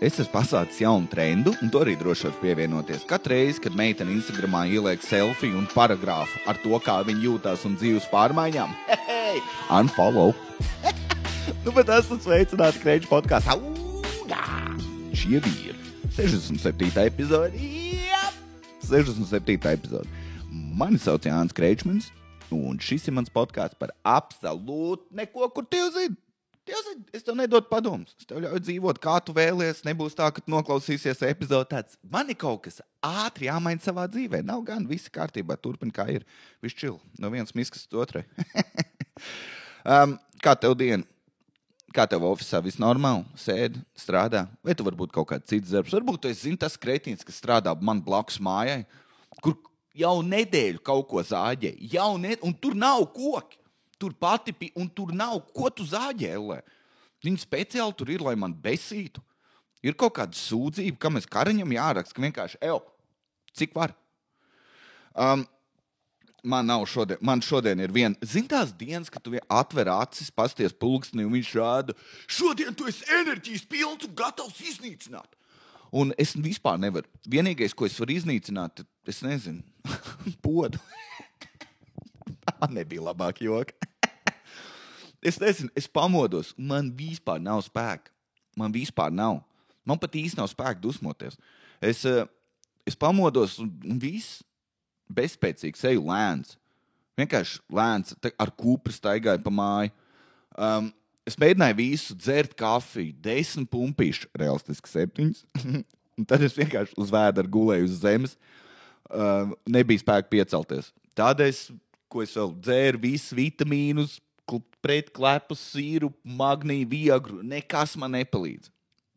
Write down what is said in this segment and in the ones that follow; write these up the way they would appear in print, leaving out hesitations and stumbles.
Es esmu pasācis jaunu trendu, un to arī droši var pievienoties. Katru reizi, kad meitene Instagramā ieliek selfiju un paragrāfu ar to, kā viņa jūtās un dzīves pārmaiņām, unfollow. Bet esmu sveicināti Kreiču podkāstā. Šie ir 67. epizode. Jā, 67. epizode. Mani sauc Jānis Kreičmans, un šis ir mans podkāsts par absolūti neko, kur tev zini. Es tev nedodu padomus. Es tev ļauju dzīvot, kā tu vēlies. Nebūs tā, ka tu noklausīsies epizodi tāds. Man ir kaut kas ātri jāmaina savā dzīvē. Nav gan visi kārtībā. Turpin kā ir. Viss chill. No vienas miskas uz otrai. Kā tev diena? Kā tev ofisā? Viss normāli? Sēdi, strādā? Vai tu varbūt kaut kāds cits darbs? Varbūt tu zini tas kretīns, kas strādā man blakus mājai, kur jau nedēļu kaut ko zāģē. Un tur nav koki. Tur pati, un tur nav, ko tu zāģē, ellē. Viņi speciāli tur ir, lai man besītu. Ir kaut kāda sūdzība, kam es karaņam jāraksta, ka vienkārši, cik var? Man šodien ir viena, zin tās dienas, kad tu atver acis, pasties pulksteni, un viņš rāda, šodien tu esi enerģijas pilns un gatavs iznīcināt. Un es vispār nevaru. Vienīgais, ko es varu iznīcināt, es nezinu, podu. Tā nebija labāk joka. Es nezinu, es pamodos, man vispār nav spēka. Man vispār nav. Man pat īsti nav spēka dusmoties. Es pamodos un viss bezspēcīgs, eju lēns. Vienkārši lēns, ar kūpri staigāju pa māju. Es mēģināju visu dzert kafiju, 10 pumpīšu, realistiski 7. Un tad es vienkārši uz vēdera gulēju uz zemes. Nebija spēka piecelties. Tādēļ ko es vēl dzēru, visus vitamīnus, pretklepus, sīrupu, magniju, viagru, nekas man nepalīdz.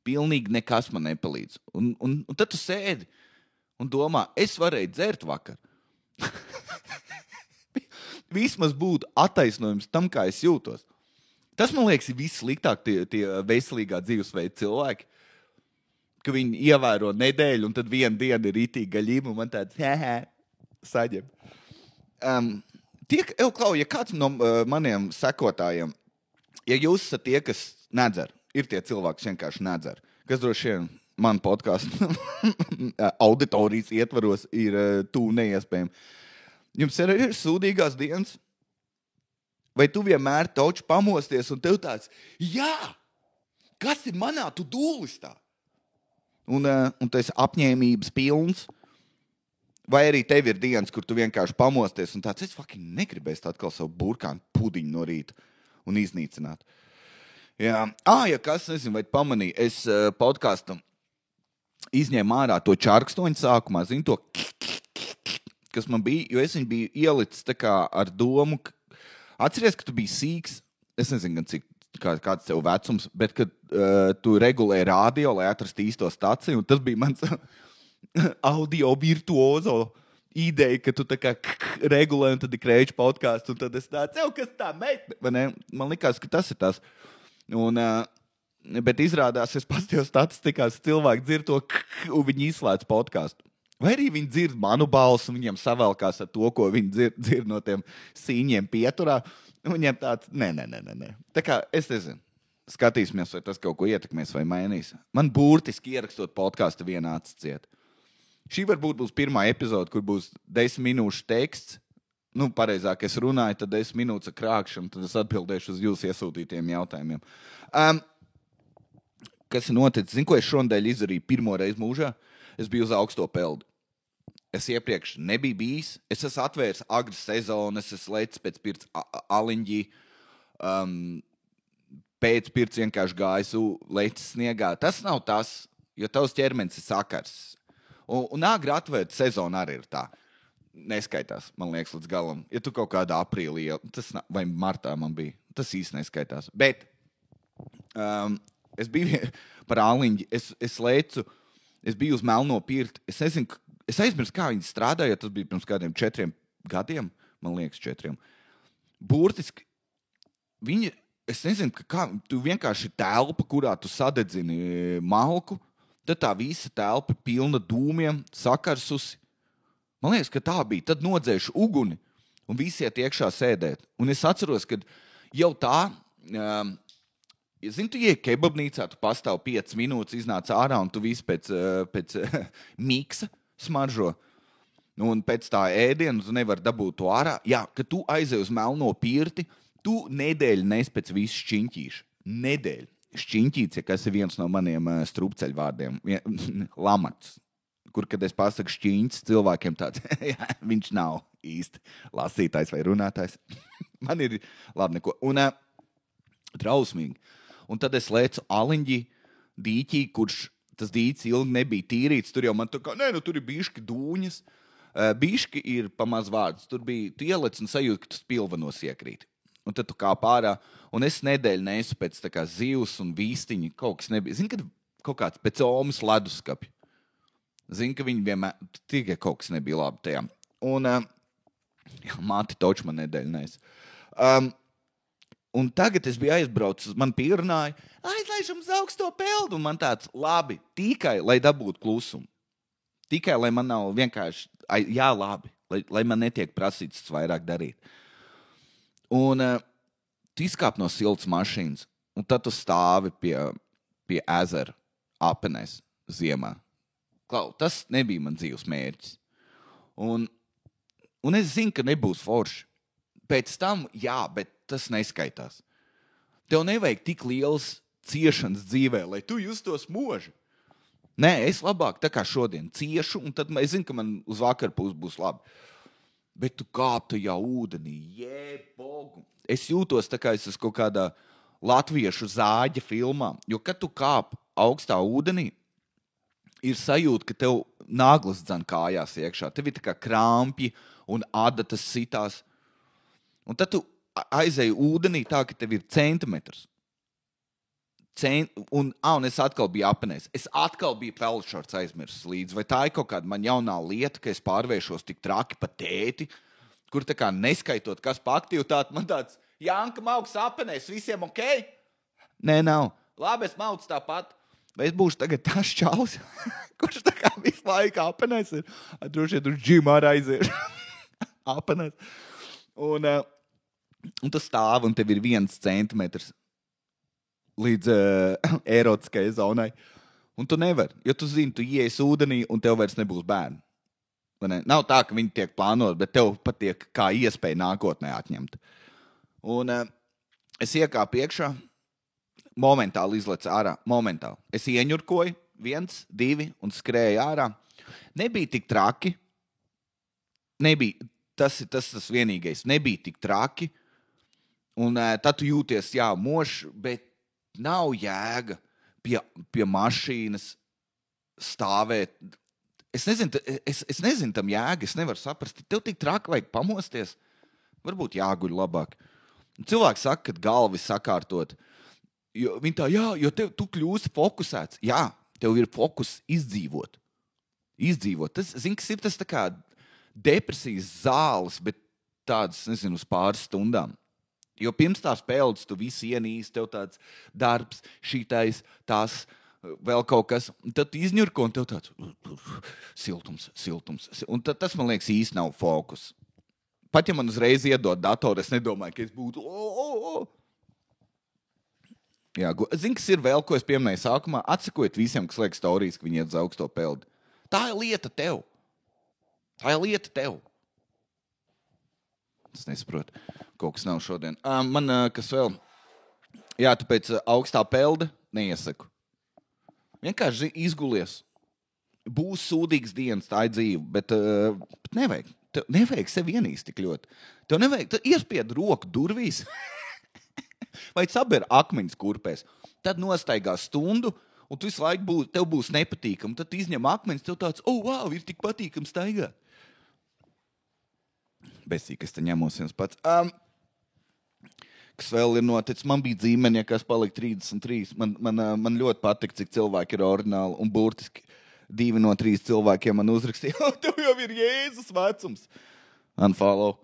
Pilnīgi nekas man nepalīdz. Un tad tu sēdi un domā, es varēju dzert vakar. Vismaz būtu attaisnojums tam, kā es jūtos. Tas, man liekas, ir vissliktāk tie veselīgā dzīvesveida cilvēki, ka viņi ievēro nedēļu un tad vienu dienu ir itī gaļība un man tāds, saģem. Ja kāds no maniem sekotājiem, ja jūs esat tie, kas nedzer, ir tie cilvēki, kas vienkārši nedzer, kas droši vien man podkāstu auditorijas ietvaros ir tuvu neiespējami. Jums ir sūdīgās dienas? Vai tu vienmēr tauči pamosties un tev tāds, kas ir manā to-do listā? Un tu esi apņēmības pilns? Vai arī tev ir dienas, kur tu vienkārši pamosties un tāds, es fucking negribēju atkal savu burkānu pudiņu no rīta un iznīcināt. Jā, ja kas, nezinu, vai pamanīju, es podkāstu izņēmu ārā to čārkstoņu sākumā, zinu to, kas man bija, jo es viņu biju ielicis tā kā ar domu, atceries, ka tu biji sīks, es nezinu, gan kāds tev vecums, bet kad tu regulēji radio, lai atrastu īsto staciju, un tas bija mans audio virtuozo ideja, ka tu tā kā regulē un tad ir Kreiču podkāsts, un tad es tāds, kas tā meitne? Man likās, ka tas ir tas. Bet izrādās, es pastījos statistikās, cilvēki dzird to un viņi izslēdz podkāstu. Vai arī viņi dzird manu balsu, un viņiem savēlkās ar to, ko viņi dzird no tiem sīņiem pieturā, un viņiem tāds, nē. Tā kā, es nezinu. Skatīsimies, vai tas kaut ko ietekmēs vai mainīs. Man burtiski ierakstot podkāstu vienā acis ciet. Šī varbūt būs pirmā epizode, kur būs 10 minūšu teksts. Pareizāk es runāju, tad 10 minūtes ar krākšanu, tad es atbildēšu uz jūsu iesūtītiem jautājumiem. Kas ir noticis? Zinu, ko es šonadēļ izdarīju pirmo reizi mūžā? Es biju uz augsto peldi. Es iepriekš nebiju bijis. Es esmu atvērs agras sezonas, es lecu pēc pirts aliņģī. Pēc pirts vienkārši gāju lecis sniegā. Tas nav tas, jo tavs ķermenis ir sakars. Un agri atvērt sezonu arī ir tā. Neskaitās, man liekas, līdz galam. Ja tu kaut kādā aprīlī, vai martā man bija, tas īsti neskaitās. Bet es biju par āliņģi, es lecu, es biju uz Melno pirti. Es nezinu, es aizmirsu, kā viņi strādāja, tas bija pirms kādiem 4 gadiem, man liekas 4. Burtiski, es nezinu, kā, tu vienkārši telpa, kurā tu sadedzini malku, tad tā visa telpa pilna dūmiem, sakarsusi. Man liekas, ka tā bija. Tad nodzēšu uguni un visi iet iekšā sēdēt. Un es atceros, ka jau tā Zini, tu ieej kebabnīcā, tu pastāv 5 minūtes, iznāc ārā un tu visu pēc miksa smaržo. Un pēc tā ēdiena tu nevari dabūt to ārā. Jā, kad tu aizej uz melno pirti, tu nedēļu nes pēc visu šķiņķīšu. Nedēļu. Šķiņķīts, ja kas ir viens no maniem strupceļu vārdiem. Lamats. Kur, kad es pasaku šķiņķis, cilvēkiem tāds, jā, viņš nav īsti lasītājs vai runātājs. Man ir labi neko. Un trausmīgi. Un tad es lēcu Aliņģi dīķī, kurš tas dīķis ilgi nebija tīrīts. Tur jau man tā kā, tur ir bišķi dūņas. Bišķi ir pamaz vārds. Tur bija, tu ielec un sajūti, ka tu spilvanos iekrīt. Un tad tu kā pārā, un es nedēļu nesu pēc tā kā zivs un vīstiņi, kaut kas nebija. Zini, kad kaut kāds pēc omas leduskapi. Zini, ka viņi vienmēr, tikai kaut kas nebija labi tajā. Un māti toču man nedēļu nesu. Un tagad es biju aizbraucis, man pierunāja, aizlaižam uz augsto peldu, un man tāds, labi, tikai, lai dabūtu klusumu. Tikai, lai man nav vienkārši, jā, labi, lai man netiek prasīts vairāk darīt. Un tu izkāp no siltas mašīnas, un tad tu stāvi pie ezera apenēs ziemā. Klau, tas nebija man dzīves mērķis. Un es zinu, ka nebūs forši. Pēc tam, jā, bet tas neskaitās. Tev nevajag tik liels ciešanas dzīvē, lai tu justos mūži. Nē, es labāk tā kā šodien ciešu, un tad es zinu, ka man uz vakarpus būs labi. Bet tu kāp tajā ūdenī, jēbogu. Es jūtos tā kā es esmu kaut kādā latviešu zāģa filmā, jo kad tu kāp augstā ūdenī, ir sajūta, ka tev naglas dzen kājās iekšā. Tev ir tā kā krampji un adatas sitās. Un tad tu aizēji ūdenī tā, ka tev ir centimetrs. Un es atkal biju apenēs. Es atkal biju pelšorts aizmirsis līdzi. Vai tā ir kaut kāda man jaunā lieta, ka es pārvēršos tik traki pa tēti, kur tā kā neskaitot, kas pa aktivitāti, man tāds, Janka mauks apenēs, visiem ok? Nē, nav. Labi, es maucu tāpat. Vai es būšu tagad tas čalis, kurš tā kā visu laiku apenēs ir? Droši vien uz džimu arī aiziešu. Apenēs. Un tu stāvi, un tev ir 1 centimetrs līdz erotiskai zonai. Un tu nevari, jo tu zini, tu ieies ūdenī un tev vairs nebūs bērni. Ne? Nav tā, ka viņi tiek plānoti, bet tev pat tiek kā iespēja nākotnē atņemt. Un es iekāpu iekšā, momentāli izlecu ārā. Momentāli. Es ieņurkoju 1, 2 un skrēju ārā. Nebija tik traki. Nebija, tas vienīgais. Nebija tik traki. Un tad tu jūties, jā, mošs, bet nav jēga pie mašīnas stāvēt. Es nezinu tam jēga, es nevaru saprast. Tev tik traki vajag pamosties. Varbūt jāguļ labāk. Cilvēki saka, ka galva ir sakārtot. Jo viņi tā, jā, jo tu kļūsi fokusēts. Jā, tev ir fokus izdzīvot. Tas, zini, kas ir tas tā kā depresijas zāles, bet tādas, nezinu, uz pāris stundām. Jo pirms tās peldes tu visi ienīsti, tev tāds darbs, šitais, tās, vēl kaut kas. Un tad tu izņurko un tev tāds siltums. Un tad tas, man liekas, īsti nav fokus. Pat ja man uzreiz iedod datoru, es nedomāju, ka es būtu Jā, zini, kas ir vēl, ko es pieminēju sākumā? Atsakojiet visiem, kas liek storijas, ka viņi iet uz augsto peldi. Tā ir lieta tev. Es nesaprotu. Kaut kas nav šodien. Man, kas vēl? Jā, tu pēc augstā pelda neiesaku. Vienkārši izgulies. Būs sūdīgs dienas, tā ir dzīve, bet nevajag. Tev nevajag sevi ienīst tik ļoti. Tev nevajag, iespied roku durvīs vai saber akmeņus kurpēs. Tad nostaigā stundu, un tu visu laiku tev būs nepatīkam. Tad tu izņem akmeņus, tev tāds, wow, ir tik patīkam staigāt. Besīgi, es te ņemos viens pats. Kas vēl ir noticis? Man bija dzīmeņa, kas palika 33. Man ļoti patika, cik cilvēki ir ordināli. Un burtiski 2 no 3 cilvēkiem man uzrakstīja, tev jau ir Jēzus vecums. Unfollow.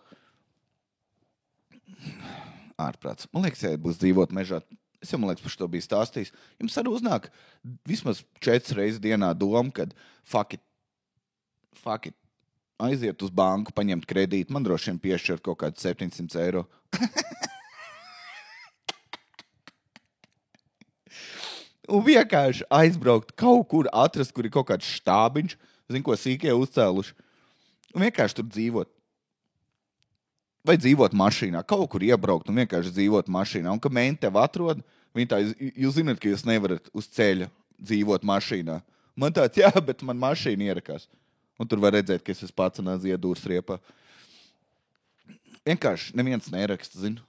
Ārprāts. Man liekas, ja būs dzīvot mežā, es jau, man liekas, par šo biju stāstījis. Jums arī uznāk vismaz 4 reizes dienā doma, kad fuck it. Aiziet uz banku, paņemt kredītu. Man droši vien piešķirt kaut kādu 700 eiro. Un vienkārši aizbraukt kaut kur, atrast, kur ir kaut kāds štābiņš, zinu, ko sīkie uzcēluši. Un vienkārši tur dzīvot. Vai dzīvot mašīnā, kaut kur iebraukt un vienkārši dzīvot mašīnā. Un, ka menti tev atrod, viņi tā, jūs zināt, ka jūs nevarat uz ceļa dzīvot mašīnā. Man tāds, jā, bet man mašīna ierakās. Un tur var redzēt, ka es esmu pats un ziedūrs riepā. Vienkārši neviens neraksta, zinu.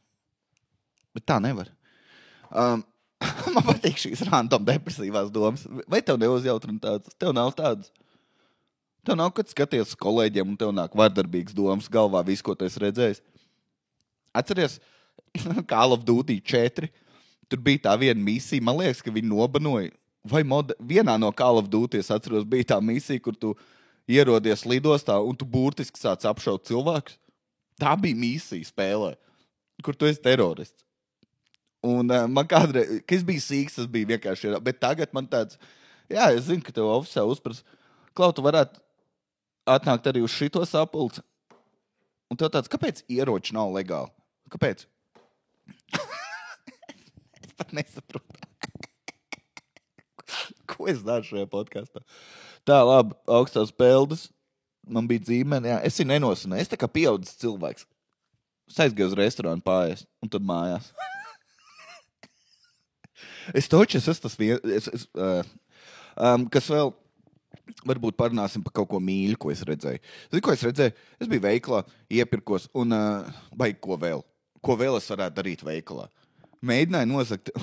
Bet tā nevar. Man patīk šīs random depresīvās domas. Vai tev neuzjautrina tādas? Tev nav tādas? Tev nav, kad skaties uz kolēģiem un tev nāk vardarbīgas domas galvā visu, ko tu esi redzējis. Atceries, Call of Duty 4, tur bija tā viena misija, man liekas, ka viņi nobanoja. Vai vienā no Call of Duty, es atceros, bija tā misija, kur tu ierodies lidostā un tu burtiski sāc apšaut cilvēkus. Tā bija misija spēlē, kur tu esi terorists. Un man kādreiz, kad es biju sīks, tas bija vienkārši, bet tagad man tāds, jā, es zinu, ka tev ofisē uzpras, Klau, tu varētu atnākt arī uz šito sapulci. Un tev tāds, kāpēc ieroči nav legāli? Kāpēc? Es pat nesaprotu. Ko es daru šajā podkastā? Tā, labi, augstās peldas. Man bija dzīmene, jā. Es viņu nenosināju. Es tā kā pieaudzis cilvēks. Es aizgāju uz restorānu pāriest un tad mājās. Es esmu tas viens, kas vēl, varbūt parunāsim par kaut ko mīļu, ko es redzēju. Zini, ko es redzēju? Es biju veikalā, iepirkos un, baigi, ko vēl? Ko vēl es varētu darīt veikalā? Mēģināju nozagt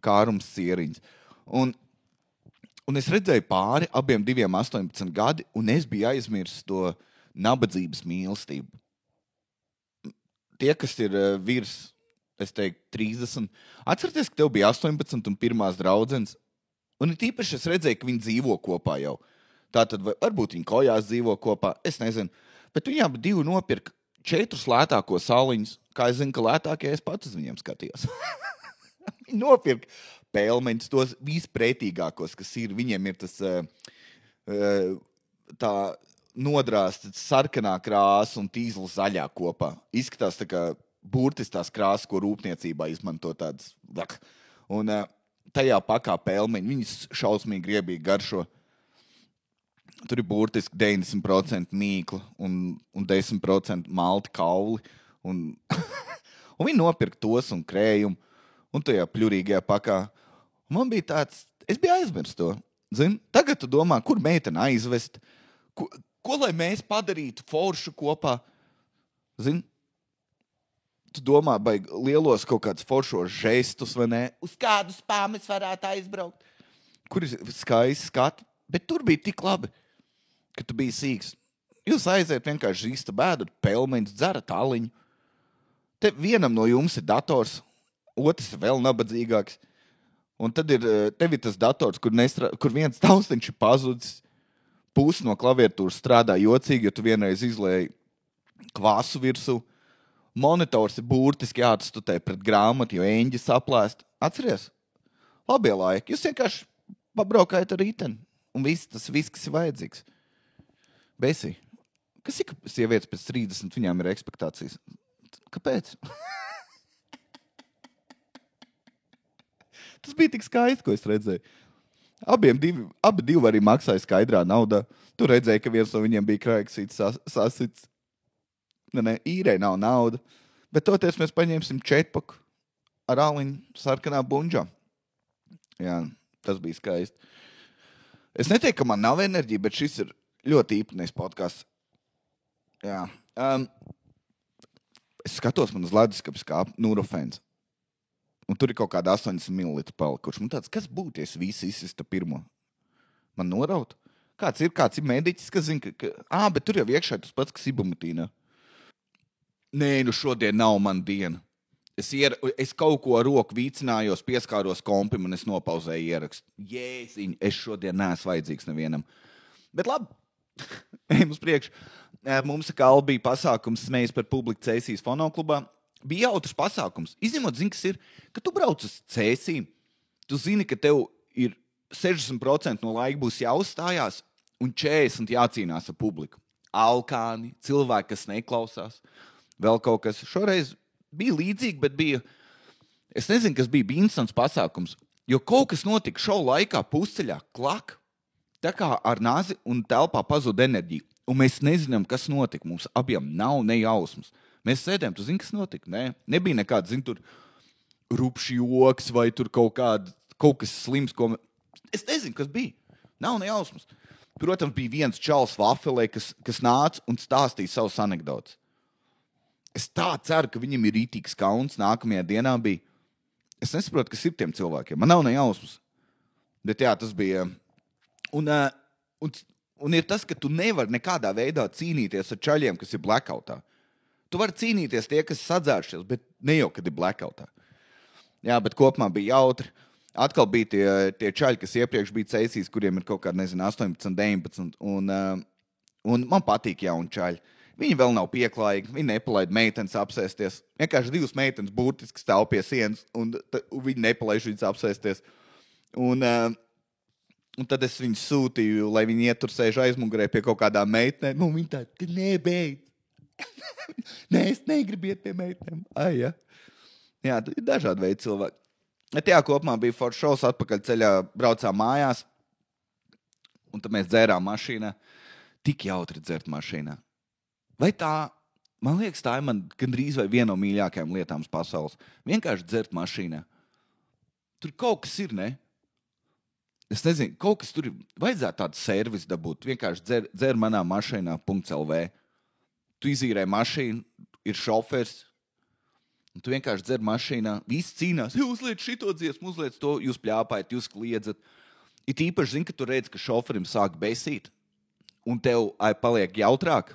kārums sieriņas. Un es redzēju pāri abiem 18 gadi, un es biju aizmirsis to nabadzības mīlestību. Tie, kas ir virs, es teiktu, 30. Atcerieties, ka tev bija 18 un pirmās draudzenes. Un tīpaši es redzēju, ka viņi dzīvo kopā jau. Tātad varbūt viņi kojās dzīvo kopā, es nezinu. Bet viņām 2 nopirka 4 lētāko saliņus. Kā es zinu, ka lētākie es pats uz viņiem skatījos. Viņi nopirka pelmeņus, tos vispretīgākos, kas ir. Viņiem ir tas tā nodrāsta sarkanā krāsa un tīzla zaļā kopā. Izskatās tā kā burtiski tās krāsas, ko rūpniecībā izmanto tādas. Un tajā pakā pelmeņi, viņas šausmīgi griebīgi garšo. Tur ir burtiski 90% mīkla un 10% malti kauli. Un viņi nopirka tos un krējumu. Un tajā pļurīgajā pakā. Un man bija tāds, es biju aizmirst to. Zini, tagad tu domā, kur meiteni aizvest, ko lai mēs padarītu foršu kopā. Zini, tu domā, baigi lielos kaut kādus foršos žestus, vai ne? Uz kādu spā mēs varētu aizbraukt. Kur ir skaisti skati, bet tur bija tik labi, ka tu biji sīks. Jūs aiziet vienkārši īsta bēdu, pelmeņus, dzerat aliņu. Te vienam no jums ir dators, otrs ir vēl nabadzīgāks. Un tad tev ir tas dators, kur viens taustiņš ir pazudis, pusi no klaviatūras strādā jocīgi, jo tu vienreiz izlēji kvasu virsū. Monitors ir burtiski jāatstutē pret grāmatu, jo eņģi saplēst. Atceries? Labie laiki. Jūs vienkārši pabraukājat ar riteni. Un tas viss, kas ir vajadzīgs. Besī, kas ir, ka sievietes pēc 30 viņām ir ekspektācijas? Kāpēc? Tas bija tik skaisti, ko es redzēju. Abi divi arī maksāja skaidrā naudā. Tu redzēji, ka viens no viņiem bija krāksīts sasits. Ne, īrei nav nauda. Bet toties mēs paņemsim 4-paku ar aliņu sarkanā bunžā. Jā, tas bija skaisti. Es neteiktu, ka man nav enerģija, bet šis ir ļoti īpatnējs podcasts. Jā. Es skatos, man uz leduskapis kāp Nurofens. Un tur ir kaut kāda 80 ml palikuši. Man tāds, kas būtu, ja es visu izsistu pirmo? Man noraut? Kāds ir mediķis, kas zina, bet tur jau iekšā tas pats, kas ibumatīnā. Nē, šodien nav man diena. Es kaut ko ar roku vīcinājos, pieskāros kompim un es nopauzēju ierakstu. Jēziņ, es šodien neesmu vajadzīgs nevienam. Bet labi, ejam uz priekšu. Mums atkal bija pasākums Smējas par publiku Cēsīs fonoklubā. Bija jautrs pasākums. Izņemot, zini, kas ir, ka tu brauc uz Cēsīm, tu zini, ka tev ir 60% no laika būs jāuzstājās un 40% jācīnās ar publiku. Alkāni, cilvēki, kas neklausās, vēl kaut kas. Šoreiz bija līdzīgi, bet bija, es nezinu, kas bija instants pasākums. Jo kaut kas notika šovu laikā, pusceļā, klak, tā kā ar nāzi un telpā pazuda enerģija. Un mēs nezinām, kas notika. Mums abiem nav ne jausmas. Mēs sēdējām, tu zini, kas notika? Nē, nebija nekāds, zini, tur rupši joks vai tur kaut kas slims, ko... Es nezinu, kas bija. Nav ne jausmas. Protams, bija viens čals vafelē, kas nāca un stāstīja savus anekdotus. Es tā ceru, ka viņam ir rītīgs kauns. Nākamajā dienā bija. Es nesaprotu, kas ir tiem cilvēkiem. Man nav ne jausmas. Bet jā, tas bija... Un ir tas, ka tu nevari nekādā veidā cīnīties ar čaļiem, kas ir blackoutā. Tu vari cīnīties tie, kas sadzēršies, bet ne jau, kad ir blackoutā. Jā, bet kopumā bija jautri. Atkal bija tie čaļi, kas iepriekš bija ceisīs, kuriem ir kaut kādi, 18, 19. Un man patīk jauni čaļi. Viņi vēl nav pieklājīgi, viņi nepalaid meitenes apsēsties. Vienkārši 2 meitenes burtiski stāv pie sienas, un viņi nepalaiž viņas apsēsties. Un tad es viņus sūtīju, lai viņi ietur sēž aizmugurē pie kaut kādām meitenēm. Un viņi tā, nebeidz. Nē, es negribu iet pie meitenēm. Ai, ja. Jā, ir dažādi veidi cilvēki. Bet jā, kopumā bija foršs šovs, atpakaļ ceļā braucām mājās. Un tad mēs dzērām mašīnā. Tik jautri dzert mašīnā. Vai tā, man liekas, tā ir man gandrīz vai viena no mīļākajām lietām pasaules. Vienkārši dzert mašīnā. Tur kaut kas ir, ne? Es nezinu, kaut kas tur ir. Vajadzētu tādu servisu dabūt. Vienkārši dzer manā mašīnā .lv. Tu izīrē mašīnu, ir šofers, un tu vienkārši dzer mašīnā. Visi cīnās. Uzliec šito dziesmu, uzliec to, jūs pļāpājat, jūs kliedzat. It īpaši zini, ka tu redz, ka šoferim sāk besīt, un tev paliek jautrāk.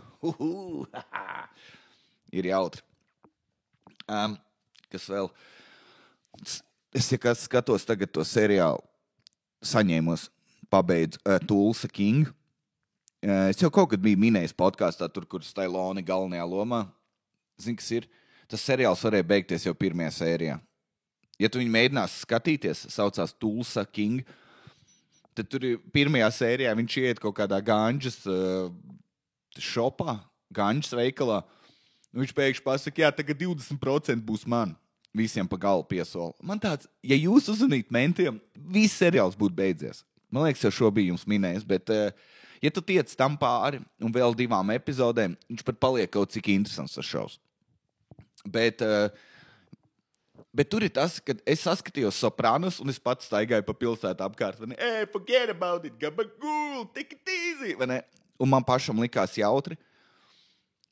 Ir jautri. Kas vēl? Es, ja kas skatos tagad to seriālu, saņēmos, pabeidzu Tulsa King. Es jau kaut kad biju minējis podkāstā, tur, kur Stallone galvenajā lomā. Zini, kas ir? Tas seriāls varēja beigties jau 1. sērijā. Ja tu viņu mēģinās skatīties, saucās Tulsa King, tad tur 1. sērijā viņš iet kaut kādā ganģas šopā, ganģas veikalā. Viņš pēkšņi pasaka, jā, tagad 20% būs man. Visiem pa galu piesola. Man tāds, ja jūs uzvanītu mentiem, viss seriāls būtu beidzies. Man liekas, jau šo biju jums minējis, bet ja tu tiec tam pāri un vēl 2 epizodēm, viņš pat paliek kaut cik interesants tas šovs. Bet tur ir tas, ka es saskatījos Sopranos un es pats staigāju pa pilsētu apkārt. Hey, forget about it, gabagool, take it easy. Un man pašam likās jautri.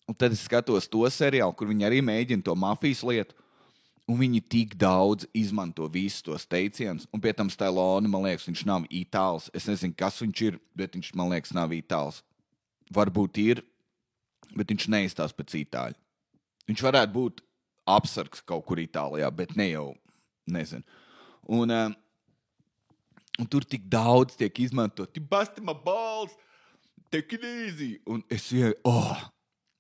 Un tad es skatos to seriālu, kur viņi arī mēģina to mafijas lietu. Un viņi tik daudz izmanto visus tos teicienus. Un pie tam Stallone, man liekas, viņš nav itāls. Es nezinu, kas viņš ir, bet viņš, man liekas, nav itāls. Varbūt ir, bet viņš neizstās pēc itāļa. Viņš varētu būt apsargs kaut kur Itālijā, bet ne jau, nezinu. Un tur tik daudz tiek izmantot. You busted my balls, take it easy. Un es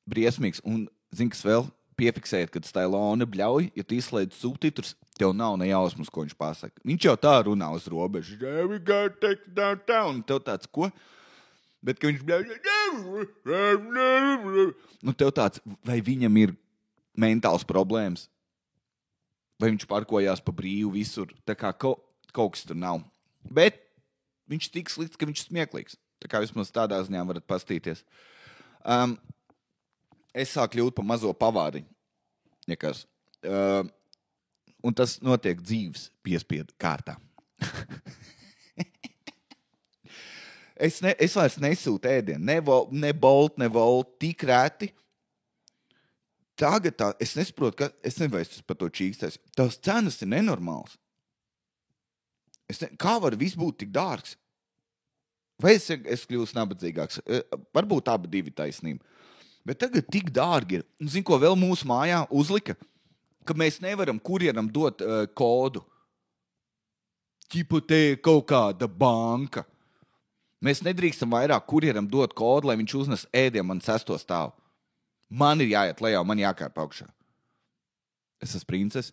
briesmīgs. Un zini, kas vēl? Piefiksēt, kad Stallone bļauj, ja tu izslēdz subtitrus, tev nav ne jausmas, ko viņš pasaka. Viņš jau tā runā uz robežu. We gotta take it downtown. Tev tāds, ko? Bet, ka viņš bļauj... Nu, tev tāds, vai viņam ir mentāls problēmas? Vai viņš parkojās pa brīvu visur? Tā kā kaut kas tur nav. Bet viņš tik slikts, ka viņš smieklīgs. Tā kā vismaz tādā ziņā varat pastīties. Es sāku kļūt pa mazo pavāriņu. Nekas. Un tas notiek dzīves piespiedu kārtā. Es vairs nesūtu ēdienu. Ne Bolt, tik rēti. Tagad es nesaprotu, es nevaru par to čīkstēs. Tās cenas ir nenormāls. Kā var viss būt tik dārgs? Vai es kļūstu nabadzīgāks? Varbūt abi divi taisnība. Bet tagad tik dārgi ir. Zini, ko vēl mūsu mājā uzlika? Ka mēs nevaram kurjeram dot kodu. Ķipa te kaut kāda banka. Mēs nedrīkstam vairāk kurjeram dot kodu, lai viņš uznes ēdienu man 6. stāvu. Man ir jāiet lejā, man jākāp augšā. Es esmu princes.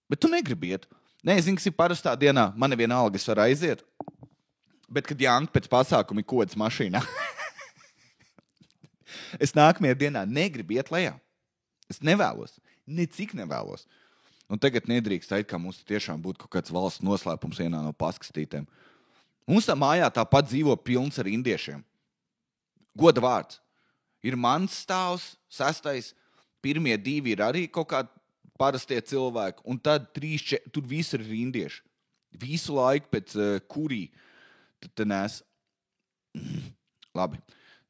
Bet tu negribi iet. Nē, zini, kas ir parastā dienā. Man neviena alga, es varu aiziet. Bet, kad Janka pēc pasākuma ir kodas mašīnā... Es nākamajā dienā negribu iet lejā. Es nevēlos. Necik nevēlos. Un tagad nedrīkst teikt, ka mums tiešām būtu kaut kāds valsts noslēpums vienā no paskastītēm. Mums tā mājā tāpat dzīvo pilns ar indiešiem. Goda vārds. Ir mans stāvs, 6. Pirmie 2 ir arī kaut kādi parastie cilvēki. Un tad 3, 4, tur visi ir indieši. Visu laiku pēc kurī. Tad nes. Labi.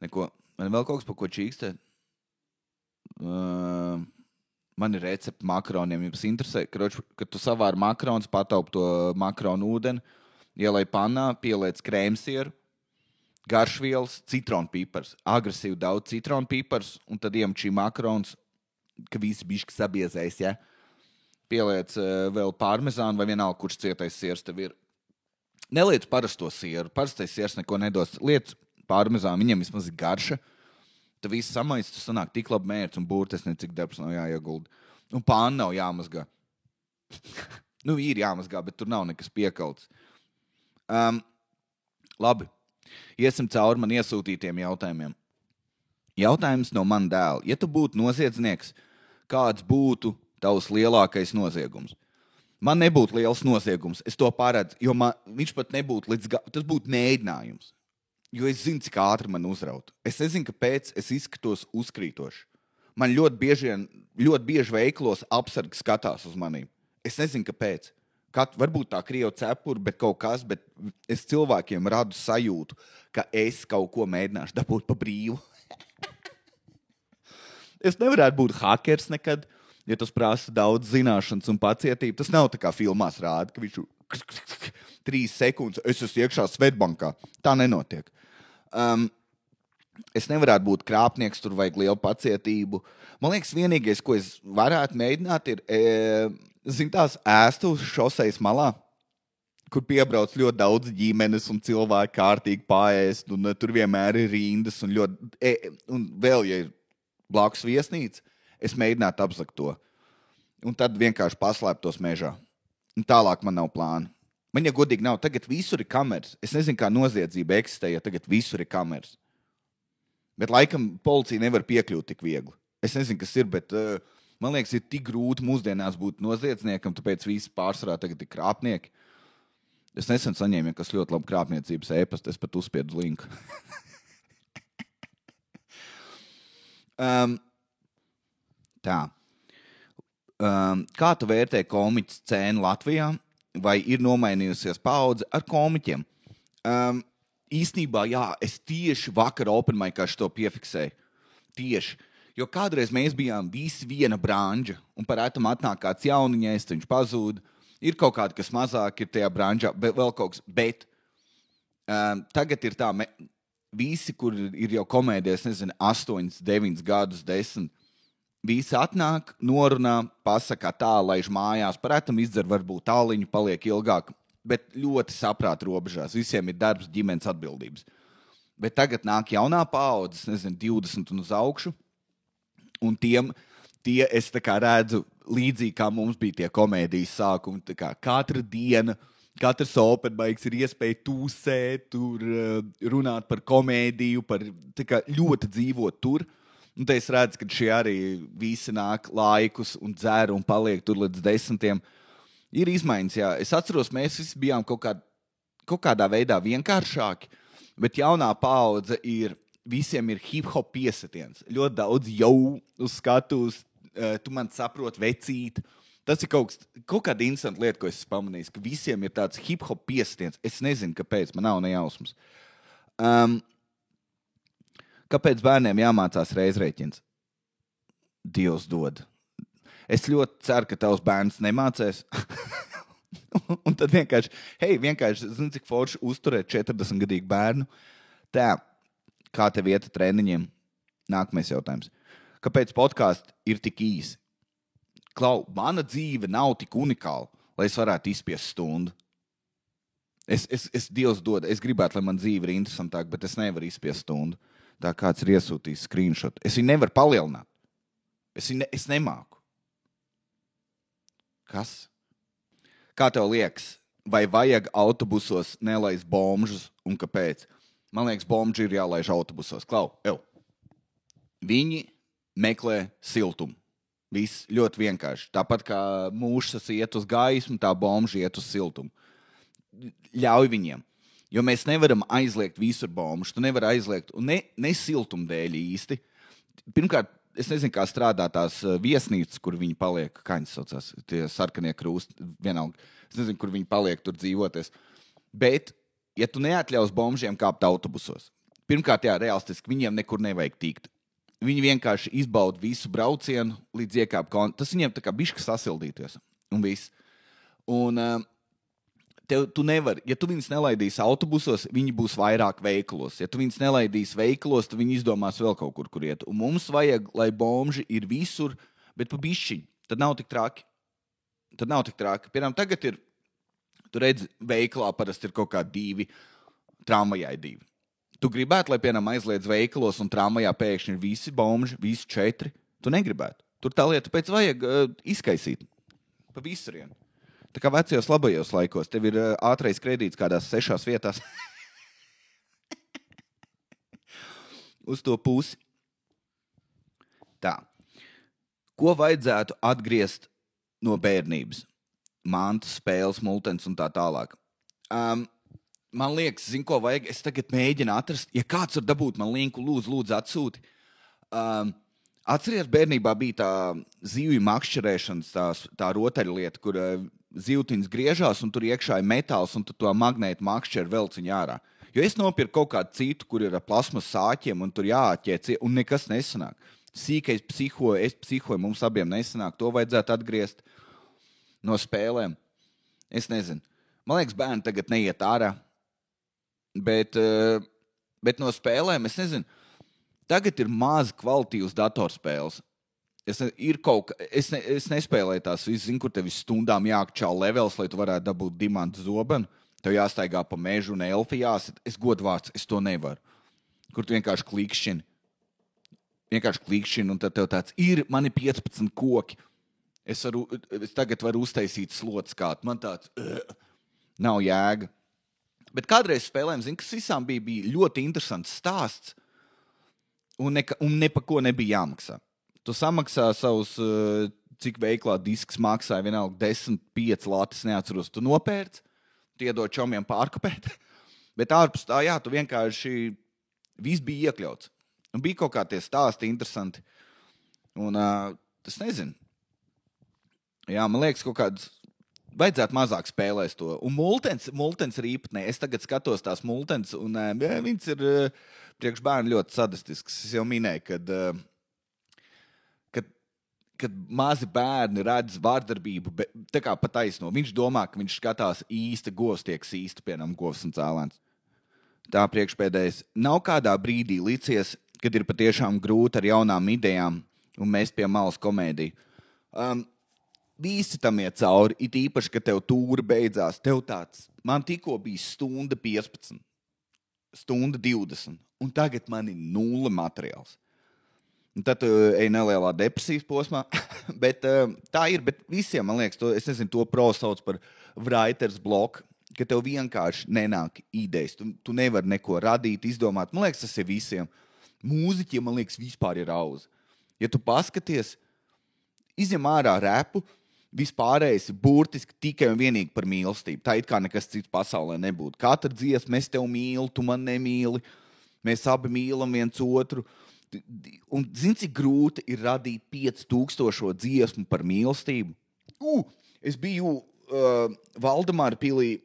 Neko. Man vēl kaut kas, pa ko čīkstēt? Man ir recepti makaroniem. Jums interesē, kad tu savāri makaronus, pataup to makaronu ūdeni, ielai pannā, pieliec krēmsieru, garšvielas, citronpīpars. Agresīvi daudz citronpīpars, un tad iemčī makaronus, ka visi bišķi sabiezēs, ja? Pieliec vēl parmezānu vai vienalga, kurš cietais siers tev ir. Neliec parasto sieru. Parastais siers neko nedos. Liec parmezānu, viņam vismaz ir garša. Tad viss samaist, tu sanāk tik labi mērķis un burtes, necik darbs nav jāiegulda. Un pāna nav jāmazgā. Ir jāmazgā, bet tur nav nekas piekalts. Labi. Iesim cauri man iesūtītiem jautājumiem. Jautājums no man dēla. Ja tu būtu noziedznieks, kāds būtu tavs lielākais noziegums? Man nebūtu liels noziegums, es to paredzu, jo viņš pat nebūtu tas būtu mēģinājums. Jo es zinu, cik ātri man uzraut. Es nezinu, kāpēc es izskatos uzkrītoši. Man ļoti bieži veiklos apsargi skatās uz manīm. Es nezinu, kāpēc. Varbūt tā krievu cepura, bet kaut kas, bet es cilvēkiem radu sajūtu, ka es kaut ko mēģināšu dabūt pa brīvu. Es nevarētu būt hakers nekad, ja tas prasa daudz zināšanas un pacietību. Tas nav tā kā filmās rāda, ka viņš 3 sekundes, es esmu iekšā Svetbankā. Tā nenotiek. Es nevarētu būt krāpnieks, tur vajag lielu pacietību. Man liekas, vienīgais, ko es varētu mēģināt, ir, tās ēstu šosejas malā, kur piebrauc ļoti daudz ģimenes un cilvēki kārtīgi pārēst, un tur vienmēr ir rindas, un vēl, ja ir blakus viesnīca, es mēģinātu apzakt to. Un tad vienkārši paslēptos mežā. Un tālāk man nav plāna. Man, ja godīgi nav, tagad visur ir kameras. Es nezinu, kā noziedzība eksistē, ja tagad visur ir kameras. Bet laikam policija nevar piekļūt tik viegli. Es nezinu, kas ir, bet man liekas, ir tik grūti mūsdienās būt noziedzniekam, tāpēc visi pārsvarā tagad ir krāpnieki. Es nesen saņēmu, kas ļoti labi krāpniecības ēpastu, es pat uzspiedu linku. Tā. Kā tu vērtē komiķu scēnu Latvijā? Vai ir nomainījusies paudze ar komiķiem? Īstenībā, jā, es tieši vakar Open Micā šo piefiksēju. Tieši. Jo kādreiz mēs bijām visi viena branža, un par ētam atnāk kāds jauniņais, viņš pazūd. Ir kaut kādi, kas mazāk ir tajā branžā, vēl kaut kas. Bet tagad ir tā, visi, kur ir jau komēdijas, 8, 9 gadus, 10, visi atnāk, norunā, pasaka tā, laiž mājās, parētam izdzer varbūt tāliņu, paliek ilgāk, bet ļoti saprāt robežās. Visiem ir darbs, ģimenes atbildības. Bet tagad nāk jaunā paudze, 20 un uz augšu, un tie es tā kā redzu līdzīgi, kā mums bija tie komēdijas sākumi. Tā kā katra diena, katrs open mics ir iespēja tūsēt, tur runāt par komēdiju, tā kā ļoti dzīvot tur. Un te es redzu, ka šie arī visi nāk laikus un dzer un paliek tur līdz 10. Ir izmaiņas, jā. Es atceros, mēs visi bijām kaut kādā veidā vienkāršāki, bet jaunā paudze visiem ir hip-hop piesitiens. Ļoti daudz jau uz skatuves, tu man saproti vecīt. Tas ir kaut kāda instanta lieta, ko es pamanīju, ka visiem ir tāds hip-hop piesitiens. Es nezinu, kāpēc, man nav nejausmas. Kāpēc bērniem jāmācās reizrēķins? Dievs dod. Es ļoti ceru, ka tavs bērns nemācēs. Un tad vienkārši, zini, cik forši uzturēt 40-gadīgu bērnu. Tā, kā tev iet treniņiem? Nākamais jautājums. Kāpēc podkāsts ir tik īsi? Klau, mana dzīve nav tik unikāla, lai es varētu izspiest stundu. Es Dievs dod, es gribētu, lai man dzīve ir interesantāka, bet es nevaru izspiest stundu. Tā kāds ir iesūtījis screenshot. Es viņu nevaru palielināt. Es nemāku. Kas? Kā tev liekas, vai vajag autobusos nelaist bomžus un kāpēc? Man liekas, bomži ir jālaiž autobusos. Klau, Viņi meklē siltumu. Viss ļoti vienkārši. Tāpat kā mūžs iet uz gaismu, tā bomža iet uz siltumu. Ļauj viņiem. Jo mēs nevaram aizliegt visur bomžu. Tu nevari aizliegt, un ne siltuma dēļ īsti. Pirmkārt, es nezinu, kā strādā tās viesnīcas, kur viņi paliek, kā viņas saucās, tie sarkanie krūsti, vienalga. Es nezinu, kur viņi paliek tur dzīvoties. Bet, ja tu neatļaus bomžiem kāpt autobusos, pirmkārt, jā, realistiski, viņiem nekur nevajag tikt. Viņi vienkārši izbauda visu braucienu līdz iekāp. Tas viņiem tā kā bišķi sasildīties. Un viss. Un tu nevari, ja tu viņus nelaidīsi autobusos, viņi būs vairāk veikalos. Ja tu viņus nelaidīsi veikalos, tad viņi izdomās vēl kaut kur iet. Un mums vajag, lai bomži ir visur, bet pa bišķiņu. Tad nav tik traki. Piemēram, tagad ir, tu redzi, veikalā parasti ir kaut kā 2, tramvajā 2. Tu gribētu, lai, piemēram, aizliedz veikalos un tramvajā pēkšņi ir visi bomži, visi 4. Tu negribētu. Tur tā lieta pēc vajag izkaisīt. Pa visurien. Tā kā vecajos labajos laikos. Tev ir ātrais kredīts kādās 6 vietās. Uz to pusi. Tā. Ko vajadzētu atgriezt no bērnības? Mantas, spēles, multens un tā tālāk. Man liekas, zinu, ko vajag. Es tagad mēģinu atrast. Ja kāds var dabūt man linku, lūdzu atsūti. Atceries, bērnībā bija tā zivju makšķerēšanas, tā rotaļlieta, kur zivtiņas griežās un tur iekšā ir metāls un tu to magnētu makšķer velciņu ārā. Jo es nopirku kaut kādu citu, kur ir plasmas sāķiem un tur jāķēc un nekas nesanāk. Sīkais psihoju, mums abiem nesanāk. To vajadzētu atgriezt no spēlēm. Es nezinu. Man liekas, bērni tagad neiet ārā. Bet no spēlēm, es nezinu, tagad ir maz kvalitīvas datorspēles. Es nespēlēju tās visu, zinu, kur tev stundām jākčā levels, lai tu varētu dabūt dimantu zobenu. Tev jāstaigā pa mežu un elfi jāsit. Es godvārds, es to nevaru. Kur tu vienkārši klikšķini. Un tad tev tāds ir, man ir 15 koki. Es tagad varu uztaisīt slotas kādu. Man tāds nav jēga. Bet kādreiz spēlēm, zinu, kas visām bija ļoti interesants stāsts un ne pa ko nebija jāmaksā. Tu samaksā savus, cik veiklā disks maksāja, vienalga 10, 5 latis, neatceros, tu nopērc, tu iedod čomiem pārkopēt, bet ārpus tā, jā, tu vienkārši, viss bija iekļauts. Un bija kaut kā tie stāsti interesanti. Un es nezinu. Jā, man liekas, kaut kāds vajadzētu mazāk spēlēt to. Un multens ir īpatnē. Es tagad skatos tās multens, un viņas ir priekš bērnu ļoti sadistisks. Es jau minēju, kad mazi bērni redz vārdarbību, tā kā pa taisno. Viņš domā, ka viņš skatās īsta govs, tiek īsta, piemēram, govs un cēlēns. Tā priekšpēdējais. Nav kādā brīdī licies, kad ir patiešām grūti ar jaunām idejām un mēs pie malas komēdiju. Visi tam iet cauri, it īpaši, ka tev tūri beidzās. Tev tāds, man tikko bija 1:15, 1:20, un tagad man ir 0 materiāls. Un tad ej nelielā depresijas posmā, bet tā ir, bet visiem, man liekas, es nezinu, to pro sauc par writer's block, ka tev vienkārši nenāk idejas. Tu nevari neko radīt, izdomāt. Man liekas, tas ir visiem. Mūziķiem, man liekas, vispār ir auzi. Ja tu paskaties, izņem ārā repu, vispārējais ir burtiski tikai un vienīgi par mīlestību. Tā it kā nekas cits pasaulē nebūtu. Katra dziesma, es tev mīlu, tu man nemīli, mēs abi mīlam viens otru. Un zini, cik grūti ir radīt 5000 dziesmu par mīlestību? Es biju Valdemāra pilī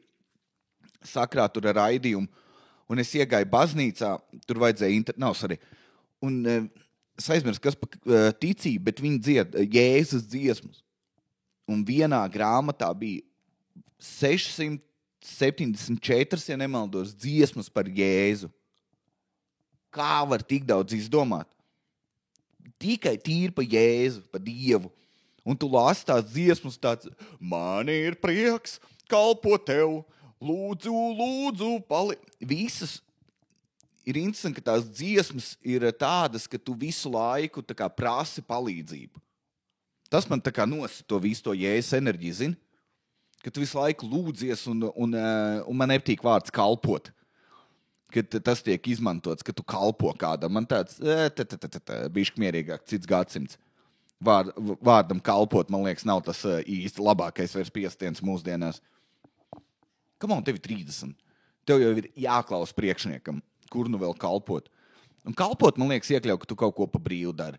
sakrā tur ar raidījumu, un es iegāju baznīcā, tur vajadzēja un es aizmirsu, kas pa ticību, bet viņi dzied Jēzus dziesmas. Un vienā grāmatā bija 674, ja nemaldos, dziesmas par Jēzu. Kā var tik daudz izdomāt? Tikai tīri pa Jēzu, pa Dievu. Un tu lasi tās dziesmas tāds, man ir prieks kalpot tev, lūdzu, Visas ir interesanti, ka tās dziesmas ir tādas, ka tu visu laiku tā kā prasi palīdzību. Tas man tā kā nosita to visu to Jēzus enerģiju, zini? Ka tu visu laiku lūdzies un man nepatīk vārds kalpot. Kad tas tiek izmantots, ka tu kalpo kādam. Man tāds, bišķi mierīgāk, cits gadsimts. vārdam kalpot, man liekas, nav tas īsti labākais vairs piestiens mūsdienās. Kam tev ir 30? Tev jau ir jāklaus priekšniekam, kur nu vēl kalpot. Un kalpot, man liekas, iekļauj, ka tu kaut ko pa brīvu dari.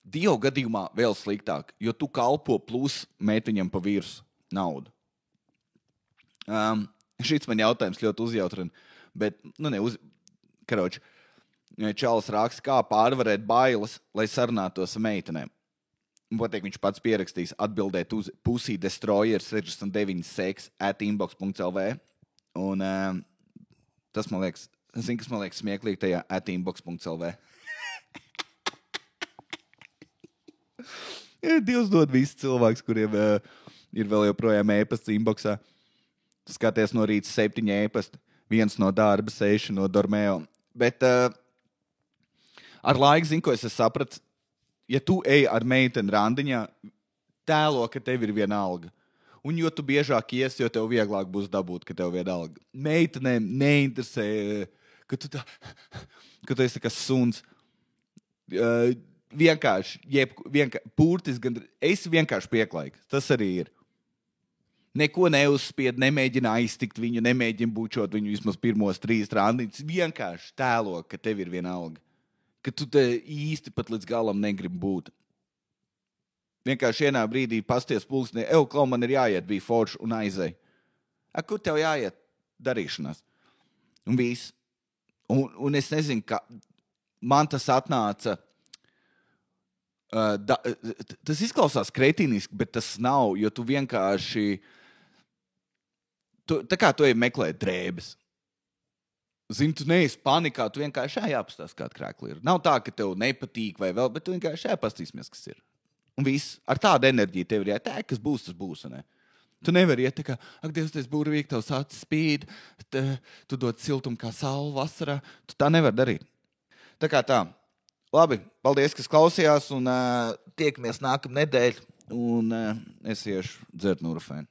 Dievu gadījumā vēl sliktāk, jo tu kalpo plus meitiņam pa virs naudu. Šis man jautājums ļoti uzjautrina, bet, karoči, čalis raksta, kā pārvarēt bailes, lai sarunātos ar meitenēm. Patiek, viņš pats pierakstīs atbildēt uz pussydestroyer69sex@inbox.lv. Un tas, man liekas, kas man liekas smieklīgi tajā @inbox.lv. Dievs dod visi cilvēks, kuriem ir vēl joprojām ēpasts inboxā. Skaties no rīta 7 ēpasti, 1 no darba, 6 no Dormeo. Bet ar laiku, ko es sapratu, ja tu ej ar meiteni randiņā, tēlo, ka tev ir viena alga. Un jo tu biežāk ies, jo tev vieglāk būs dabūt, ka tev viena alga. Meitenēm neinteresē, ka tu esi kas suns. Vienkārši, pūrtis, es vienkārši pieklaiks. Tas arī ir. Neko neuzspied, nemēģina aiztikt viņu, nemēģina bučot viņu vismaz pirmos 3 randiņus. Vienkārši tēlo, ka tev ir viena alga. Ka tu te īsti pat līdz galam negribi būt. Vienkārši vienā brīdī pasties pulksnē, klau, man ir jāiet, bija forši un aizēj. Kur tev jāiet? Darīšanās. Un viss. Un es nezinu, kā man tas atnāca. Tas izklausās kretīniski, bet tas nav, jo tu vienkārši tā kā tu ej meklēt drēbes. Zini, tu neesi panikā, tu vienkārši jāpastās kāda krēkla ir. Nav tā, ka tev nepatīk vai vēl, bet tu vienkārši jāpastīsimies, kas ir. Un viss, ar tādu enerģiju tev ir jātē, kas būs, tas būs, ne? Tu nevari iet tā kā, ak, Dievs, tas burvīgi, tavs acis spīd, tu dod siltumu kā saule vasarā. Tu tā nevar darīt. Tā kā tā. Labi, paldies, kas klausījās, un tiekamies nākamnedēļ, un es iešu dzert Nurafēnu.